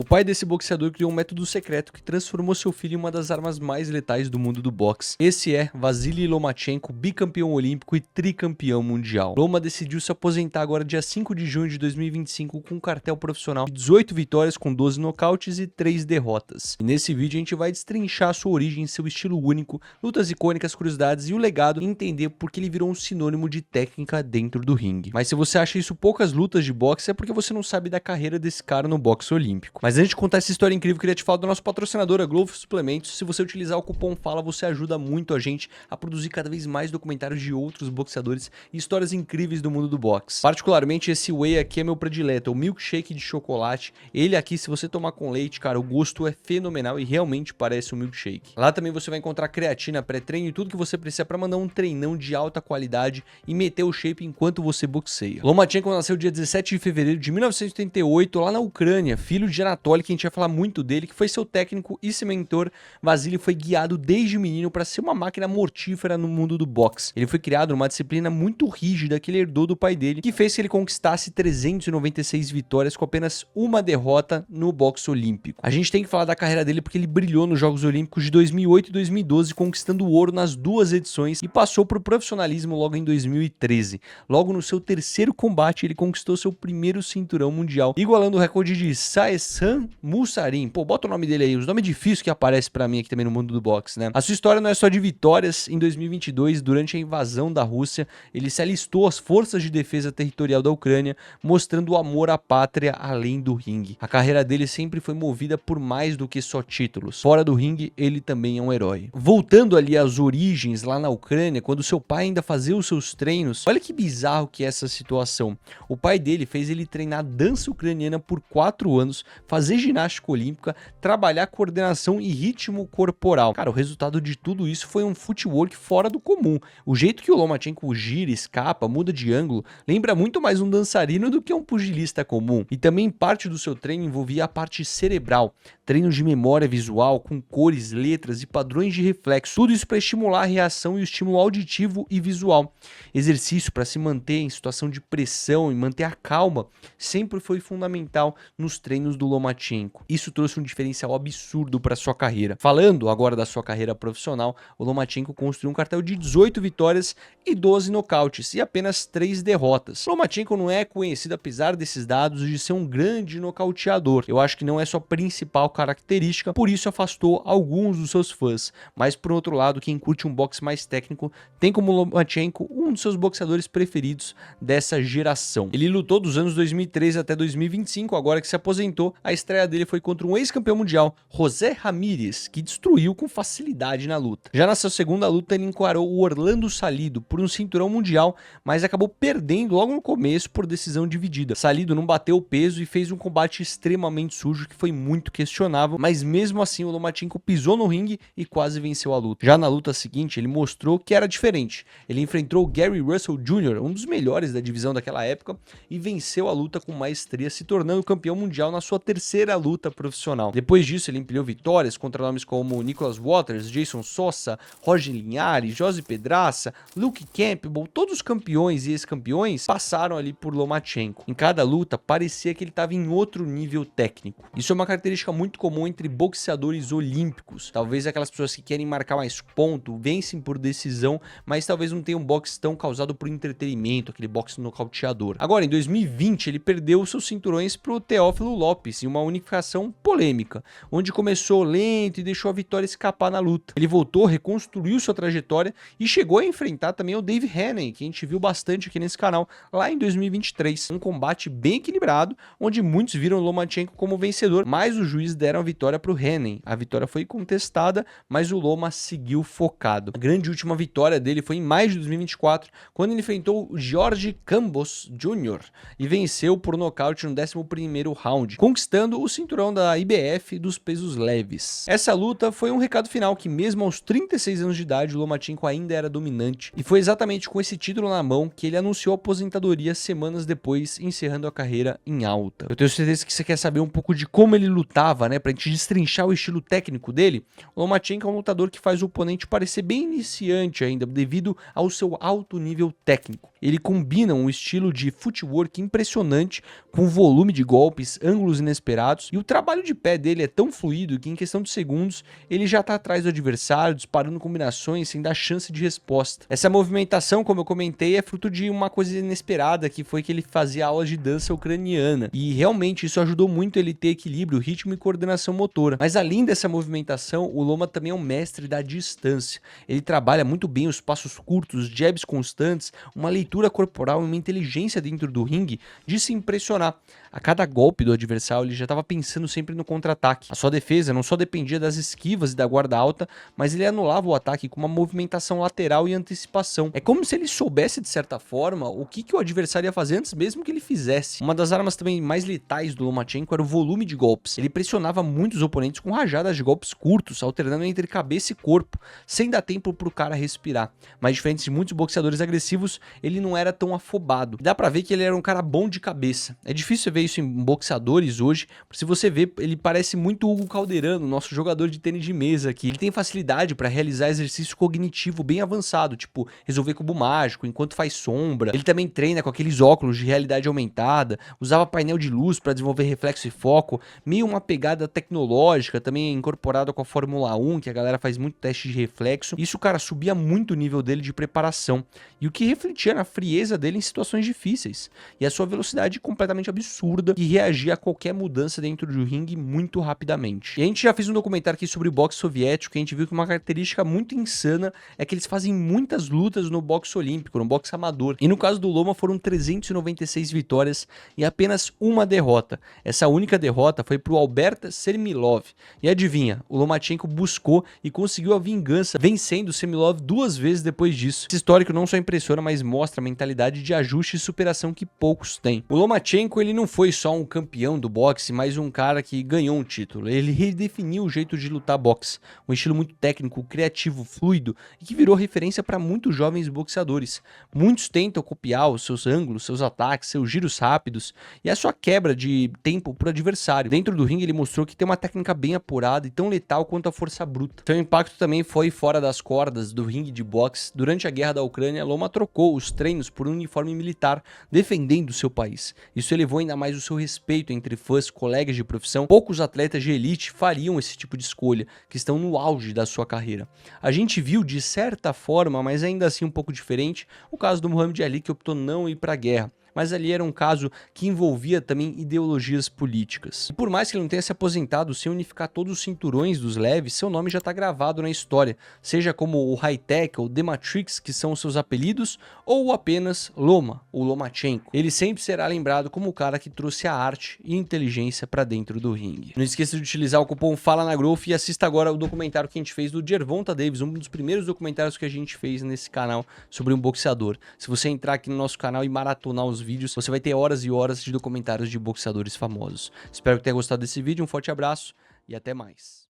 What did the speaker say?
pai desse boxeador criou um método secreto que transformou seu filho em uma das armas mais letais do mundo do boxe. Esse é Vasily Lomachenko, bicampeão olímpico e tricampeão mundial. Loma decidiu se aposentar agora dia 5 de junho de 2025 com um cartel profissional de 18 vitórias com 12 nocautes e 3 derrotas. E nesse vídeo a gente vai destrinchar sua origem, seu estilo único, lutas icônicas, curiosidades e o legado, e entender por que ele virou um sinônimo de técnica dentro do ringue. Mas se você acha isso poucas lutas de boxe, é porque você não sabe da carreira desse cara no boxe olímpico. Mas antes de contar essa história incrível, eu queria te falar do nosso patrocinador, a Glow Suplementos. Se você utilizar o cupom FALA, você ajuda muito a gente a produzir cada vez mais documentários de outros boxeadores e histórias incríveis do mundo do boxe. Particularmente esse whey aqui é meu predileto, é o milkshake de chocolate. Ele aqui, se você tomar com leite, cara, o gosto é fenomenal e realmente parece um milkshake. Lá também você vai encontrar creatina, pré-treino e tudo que você precisa para mandar um treinão de alta qualidade e meter o shape enquanto você boxeia. Lomachenko nasceu dia 17 de fevereiro de 1988 lá na Ucrânia, filho de Anatoly, que a gente vai falar muito dele, que foi seu técnico e seu mentor. Vasily foi guiado desde menino para ser uma máquina mortífera no mundo do boxe. Ele foi criado numa disciplina muito rígida que ele herdou do pai dele, que fez que ele conquistasse 396 vitórias com apenas uma derrota no boxe olímpico. A gente tem que falar da carreira dele porque ele brilhou nos Jogos Olímpicos de 2008 e 2012, conquistando o ouro nas duas edições, e passou para o profissionalismo logo em 2013. Logo no seu terceiro combate, ele conquistou seu primeiro cinturão mundial, igualando o recorde de Saesan Musarin. Pô, bota o nome dele aí, os nomes difíceis que aparecem pra mim aqui também no mundo do boxe, né? A sua história não é só de vitórias. Em 2022, durante a invasão da Rússia, ele se alistou às forças de defesa territorial da Ucrânia, mostrando o amor à pátria além do ringue. A carreira dele sempre foi movida por mais do que só títulos. Fora do ringue, ele também é um herói. Voltando ali às origens lá na Ucrânia, quando seu pai ainda fazia os seus treinos, olha que bizarro que é essa situação. O pai dele fez ele treinar dança ucraniana por 4 anos, fazer ginástica olímpica, trabalhar coordenação e ritmo corporal. Cara, o resultado de tudo isso foi um footwork fora do comum. O jeito que o Lomachenko gira, escapa, muda de ângulo, lembra muito mais um dançarino do que um pugilista comum. E também parte do seu treino envolvia a parte cerebral, treinos de memória visual com cores, letras e padrões de reflexo. Tudo isso para estimular a reação e o estímulo auditivo e visual. Exercício para se manter em situação de pressão e manter a calma sempre foi fundamental nos treinos do Lomachenko. Isso trouxe um diferencial absurdo para sua carreira. Falando agora da sua carreira profissional, o Lomachenko construiu um cartel de 18 vitórias e 12 nocautes e apenas 3 derrotas. O Lomachenko não é conhecido, apesar desses dados, de ser um grande nocauteador. Eu acho que não é sua principal característica, por isso afastou alguns dos seus fãs. Mas por outro lado, quem curte um boxe mais técnico tem como Lomachenko um dos seus boxeadores preferidos dessa geração. Ele lutou dos anos 2013 até 2025, agora que se aposentou. A estreia dele foi contra um ex-campeão mundial, José Ramírez, que destruiu com facilidade na luta. Já na sua segunda luta, ele encarou o Orlando Salido por um cinturão mundial, mas acabou perdendo logo no começo por decisão dividida. Salido não bateu o peso e fez um combate extremamente sujo que foi muito questionável, mas mesmo assim o Lomachenko pisou no ringue e quase venceu a luta. Já na luta seguinte, ele mostrou que era diferente. Ele enfrentou Gary Russell Jr., um dos melhores da divisão daquela época, e venceu a luta com maestria, se tornando campeão mundial na sua terceira luta profissional. Depois disso, ele empilhou vitórias contra nomes como Nicholas Waters, Jason Sosa, Roger Linhares, José Pedraça, Luke Campbell. Todos os campeões e ex-campeões passaram ali por Lomachenko. Em cada luta, parecia que ele estava em outro nível técnico. Isso é uma característica muito comum entre boxeadores olímpicos. Talvez aquelas pessoas que querem marcar mais ponto, vencem por decisão, mas talvez não tenham um boxe tão causado por entretenimento, aquele boxe nocauteador. Agora, em 2020, ele perdeu seus cinturões para o Teófilo Lopes em uma unificação polêmica, onde começou lento e deixou a vitória escapar na luta. Ele voltou, reconstruiu sua trajetória e chegou a enfrentar também o Dave Haney, que a gente viu bastante aqui nesse canal, lá em 2023. Um combate bem equilibrado, onde muitos viram o Lomachenko como vencedor, mas os juízes deram a vitória para o Haney. A vitória foi contestada, mas o Loma seguiu focado. A grande última vitória dele foi em maio de 2024, quando ele enfrentou o George Campos Jr. e venceu por nocaute no 11º round, conquistando o cinturão da IBF dos pesos leves. Essa luta foi um recado final que, mesmo aos 36 anos de idade, o Lomachenko ainda era dominante, e foi exatamente com esse título na mão que ele anunciou a aposentadoria semanas depois, encerrando a carreira em alta. Eu tenho certeza que você quer saber um pouco de como ele lutava, né, pra gente destrinchar o estilo técnico dele. O Lomachenko é um lutador que faz o oponente parecer bem iniciante ainda, devido ao seu alto nível técnico. Ele combina um estilo de footwork impressionante com volume de golpes, ângulos inesperados inesperados, e o trabalho de pé dele é tão fluido que em questão de segundos ele já tá atrás do adversário, disparando combinações sem dar chance de resposta. Essa movimentação, como eu comentei, é fruto de uma coisa inesperada, que foi que ele fazia aulas de dança ucraniana, e realmente isso ajudou muito ele ter equilíbrio, ritmo e coordenação motora. Mas além dessa movimentação, o Loma também é um mestre da distância. Ele trabalha muito bem os passos curtos, jabs constantes, uma leitura corporal e uma inteligência dentro do ringue de se impressionar. A cada golpe do adversário ele já estava pensando sempre no contra-ataque. A sua defesa não só dependia das esquivas e da guarda alta, mas ele anulava o ataque com uma movimentação lateral e antecipação. É como se ele soubesse, de certa forma, o que o adversário ia fazer antes mesmo que ele fizesse. Uma das armas também mais letais do Lomachenko era o volume de golpes. Ele pressionava muitos oponentes com rajadas de golpes curtos, alternando entre cabeça e corpo, sem dar tempo para o cara respirar. Mas diferente de muitos boxeadores agressivos, ele não era tão afobado. Dá pra ver que ele era um cara bom de cabeça. É difícil ver isso em boxeadores hoje, se você vê, ele parece muito Hugo Calderano, nosso jogador de tênis de mesa aqui. Ele tem facilidade para realizar exercício cognitivo bem avançado, tipo resolver cubo mágico enquanto faz sombra. Ele também treina com aqueles óculos de realidade aumentada, usava painel de luz para desenvolver reflexo e foco, meio uma pegada tecnológica, também incorporada com a Fórmula 1, que a galera faz muito teste de reflexo. Isso, cara, subia muito o nível dele de preparação, e o que refletia na frieza dele em situações difíceis, e a sua velocidade completamente absurda, que reagia a qualquer mudança dentro do ringue muito rapidamente. E a gente já fez um documentário aqui sobre o boxe soviético, e a gente viu que uma característica muito insana é que eles fazem muitas lutas no boxe olímpico, no boxe amador, e no caso do Loma foram 396 vitórias e apenas uma derrota. Essa única derrota foi pro Albert Sermilov, e adivinha, o Lomachenko buscou e conseguiu a vingança, vencendo o Sermilov 2 vezes depois disso. Esse histórico não só impressiona, mas mostra a mentalidade de ajuste e superação que poucos têm. O Lomachenko, ele não foi só um campeão do boxe, mas um cara que ganhou um título. Ele redefiniu o jeito de lutar boxe, um estilo muito técnico, criativo, fluido, e que virou referência para muitos jovens boxeadores. Muitos tentam copiar os seus ângulos, seus ataques, seus giros rápidos e a sua quebra de tempo pro adversário. Dentro do ringue ele mostrou que tem uma técnica bem apurada e tão letal quanto a força bruta. Seu impacto também foi fora das cordas do ringue de boxe. Durante a guerra da Ucrânia, Loma trocou os treinos por um uniforme militar, defendendo seu país. Isso elevou ainda mais o seu respeito entre fãs, colegas de profissão. Poucos atletas de elite fariam esse tipo de escolha, que estão no auge da sua carreira. A gente viu de certa forma, mas ainda assim um pouco diferente, o caso do Muhammad Ali, que optou não ir para a guerra. Mas ali era um caso que envolvia também ideologias políticas. E por mais que ele não tenha se aposentado sem unificar todos os cinturões dos leves, seu nome já está gravado na história, seja como o High-Tech ou The Matrix, que são os seus apelidos, ou apenas Loma, ou Lomachenko. Ele sempre será lembrado como o cara que trouxe a arte e inteligência para dentro do ringue. Não esqueça de utilizar o cupom FALANAGROWTH e assista agora o documentário que a gente fez do Gervonta Davis, um dos primeiros documentários que a gente fez nesse canal sobre um boxeador. Se você entrar aqui no nosso canal e maratonar os vídeos, você vai ter horas e horas de documentários de boxeadores famosos. Espero que tenha gostado desse vídeo, um forte abraço e até mais.